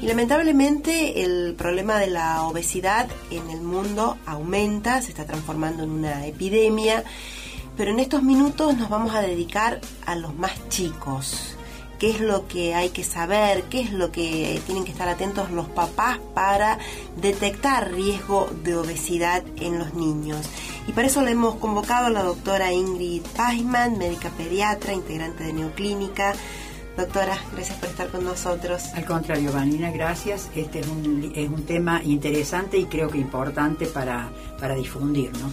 Y lamentablemente el problema de la obesidad en el mundo aumenta, se está transformando en una epidemia, pero en estos minutos nos vamos a dedicar a los más chicos. ¿Qué es lo que hay que saber? ¿Qué es lo que tienen que estar atentos los papás para detectar riesgo de obesidad en los niños? Y para eso le hemos convocado a la doctora Ingrid Paisman, médica pediatra, integrante de Neoclínica. Doctora, gracias por estar con nosotros. Al contrario, Vanina, gracias. Este es un tema interesante y creo que importante para difundir, ¿no?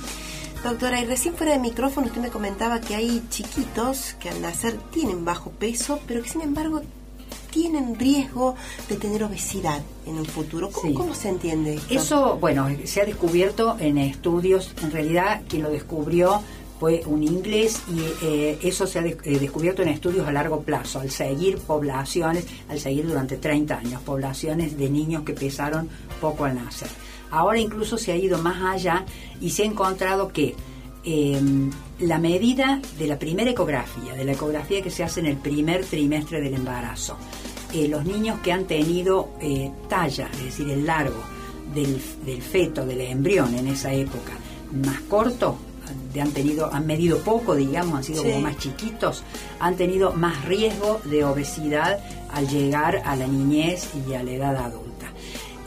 Doctora, y recién fuera de micrófono usted me comentaba que hay chiquitos que al nacer tienen bajo peso, pero que sin embargo tienen riesgo de tener obesidad en el futuro. ¿Cómo se entiende esto? Eso, bueno, se ha descubierto en estudios. En realidad, quien lo descubrió fue un inglés y eso se ha descubierto en estudios a largo plazo, al seguir durante 30 años, poblaciones de niños que pesaron poco al nacer. Ahora incluso se ha ido más allá y se ha encontrado que la medida de la primera ecografía, de la ecografía que se hace en el primer trimestre del embarazo, los niños que han tenido talla, es decir, el largo del feto, del embrión en esa época, más corto, han medido poco, digamos, han sido como más chiquitos, han tenido más riesgo de obesidad al llegar a la niñez y a la edad adulta.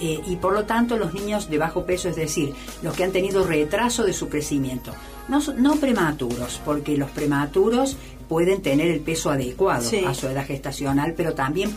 Y por lo tanto los niños de bajo peso, es decir, los que han tenido retraso de su crecimiento, no prematuros, porque los prematuros pueden tener el peso adecuado a su edad gestacional, pero también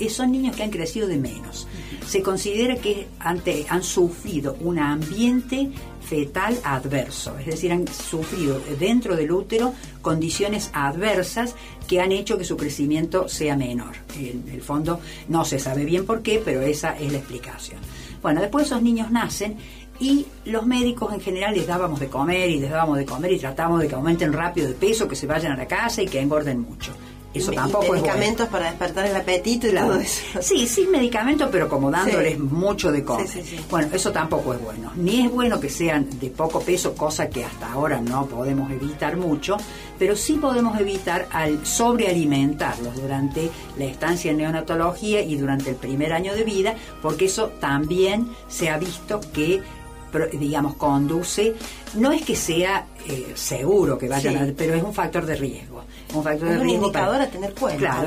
son niños que han crecido de menos. Se considera que han sufrido un ambiente fetal adverso, es decir, han sufrido dentro del útero condiciones adversas que han hecho que su crecimiento sea menor. En el fondo no se sabe bien por qué, pero esa es la explicación. Bueno, después esos niños nacen y los médicos en general les dábamos de comer y tratábamos de que aumenten rápido de peso, que se vayan a la casa y que engorden mucho. Eso tampoco es bueno. Medicamentos para despertar el apetito y todo eso. Sí, medicamentos, pero como dándoles mucho de comer. Sí. Bueno, eso tampoco es bueno. Ni es bueno que sean de poco peso, cosa que hasta ahora no podemos evitar mucho, pero sí podemos evitar al sobrealimentarlos durante la estancia en neonatología y durante el primer año de vida, porque eso también se ha visto que, digamos, conduce, no es que sea seguro que vayan pero es un factor de riesgo. Es un indicador a tener cuenta. Claro,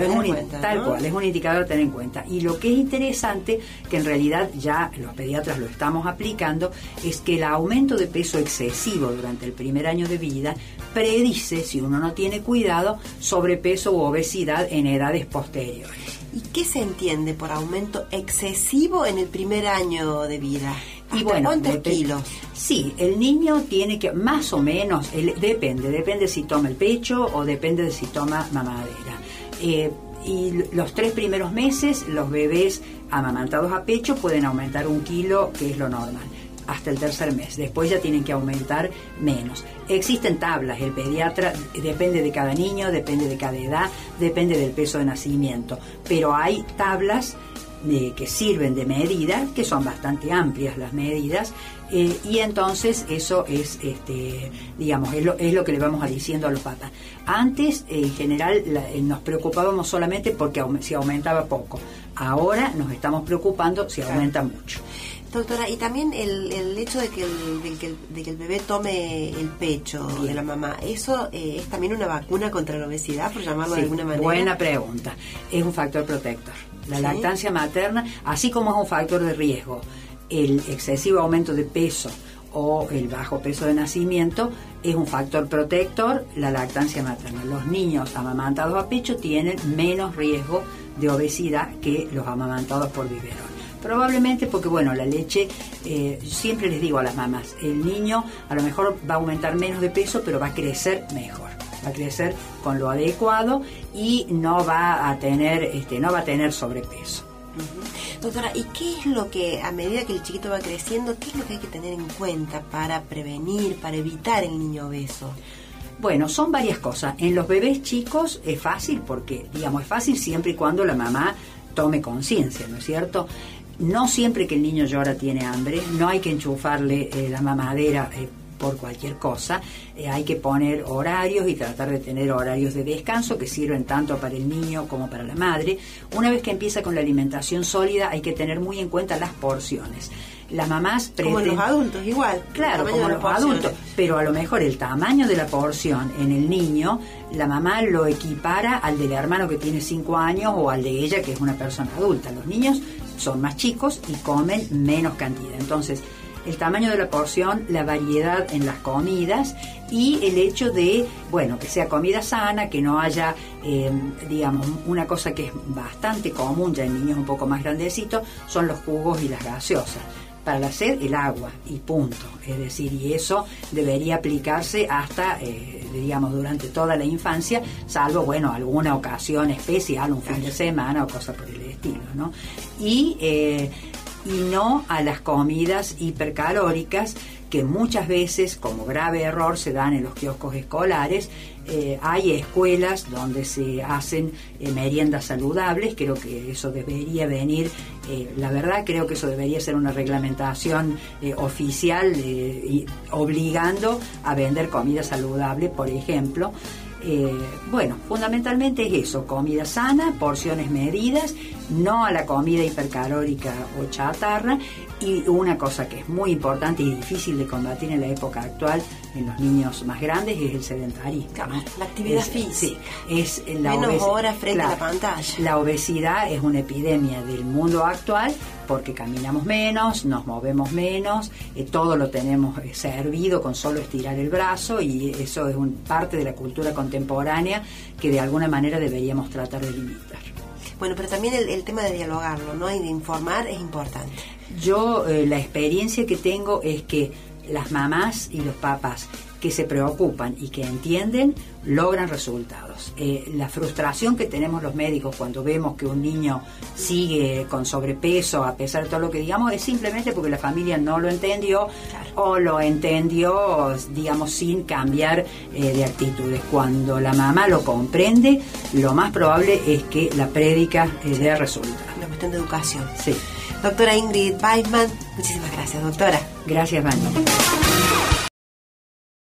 tal cual, es un indicador a tener en cuenta. Y lo que es interesante, que en realidad ya los pediatras lo estamos aplicando, es que el aumento de peso excesivo durante el primer año de vida predice, si uno no tiene cuidado, sobrepeso u obesidad en edades posteriores. ¿Y qué se entiende por aumento excesivo en el primer año de vida? Y bueno, ¿cuántos kilos? Sí, el niño tiene que, más o menos, depende si toma el pecho o depende de si toma mamadera. Y los 3 primeros meses, los bebés amamantados a pecho pueden aumentar 1 kilo, que es lo normal, hasta el tercer mes. Después ya tienen que aumentar menos. Existen tablas, el pediatra, depende de cada niño, depende de cada edad, depende del peso de nacimiento, pero hay tablas que sirven de medida, que son bastante amplias las medidas, y entonces eso es, digamos, es lo que le vamos diciendo a los papás. Antes, en general, nos preocupábamos solamente porque si aumentaba poco. Ahora nos estamos preocupando si aumenta mucho. Doctora, y también el hecho de que el bebé tome el pecho de la mamá, ¿eso es también una vacuna contra la obesidad, por llamarlo de alguna manera? Buena pregunta. Es un factor protector. La lactancia materna, así como es un factor de riesgo, el excesivo aumento de peso o el bajo peso de nacimiento es un factor protector, la lactancia materna. Los niños amamantados a pecho tienen menos riesgo de obesidad que los amamantados por biberón. Probablemente porque, bueno, la leche, siempre les digo a las mamás, el niño a lo mejor va a aumentar menos de peso, pero va a crecer mejor. Va a crecer con lo adecuado y no va a tener sobrepeso. Doctora, ¿y qué es lo que, a medida que el chiquito va creciendo, qué es lo que hay que tener en cuenta para prevenir, para evitar el niño obeso? Bueno, son varias cosas. En los bebés chicos es fácil porque, digamos, es fácil siempre y cuando la mamá tome conciencia, ¿no es cierto? No siempre que el niño llora tiene hambre, no hay que enchufarle la mamadera por cualquier cosa, hay que poner horarios y tratar de tener horarios de descanso que sirven tanto para el niño como para la madre. Una vez que empieza con la alimentación sólida, hay que tener muy en cuenta las porciones. Las mamás como los adultos, igual. Claro, como los adultos, pero a lo mejor el tamaño de la porción en el niño, la mamá lo equipara al del hermano que tiene 5 años o al de ella que es una persona adulta. Los niños son más chicos y comen menos cantidad. Entonces, el tamaño de la porción, la variedad en las comidas y el hecho de, bueno, que sea comida sana, que no haya, digamos, una cosa que es bastante común ya en niños un poco más grandecitos, son los jugos y las gaseosas. Para la sed, el agua y punto. Es decir, y eso debería aplicarse hasta, digamos, durante toda la infancia, salvo, bueno, alguna ocasión especial, un fin de semana o cosa por el estilo, ¿no? Y no a las comidas hipercalóricas que muchas veces, como grave error, se dan en los kioscos escolares. Hay escuelas donde se hacen meriendas saludables. Creo que eso debería venir, la verdad creo que eso debería ser una reglamentación oficial obligando a vender comida saludable, por ejemplo. Bueno, fundamentalmente es eso, comida sana, porciones medidas, no a la comida hipercalórica o chatarra. Y una cosa que es muy importante y difícil de combatir en la época actual en los niños más grandes es el sedentarismo, ¿no? La actividad física. Sí, es la menos horas frente a la pantalla. La obesidad es una epidemia del mundo actual porque caminamos menos, nos movemos menos, todo lo tenemos servido con solo estirar el brazo, y eso es parte de la cultura contemporánea que de alguna manera deberíamos tratar de limitar. Bueno, pero también el tema de dialogarlo, ¿no? Y de informar es importante. Yo la experiencia que tengo es que las mamás y los papás que se preocupan y que entienden logran resultados. La frustración que tenemos los médicos cuando vemos que un niño sigue con sobrepeso a pesar de todo lo que digamos es simplemente porque la familia no lo entendió, claro, o lo entendió, digamos, sin cambiar de actitudes. Cuando la mamá lo comprende, lo más probable es que la prédica dé resultados. Una cuestión de educación. Sí. Doctora Ingrid Weissman, muchísimas gracias, doctora. Gracias, Vania.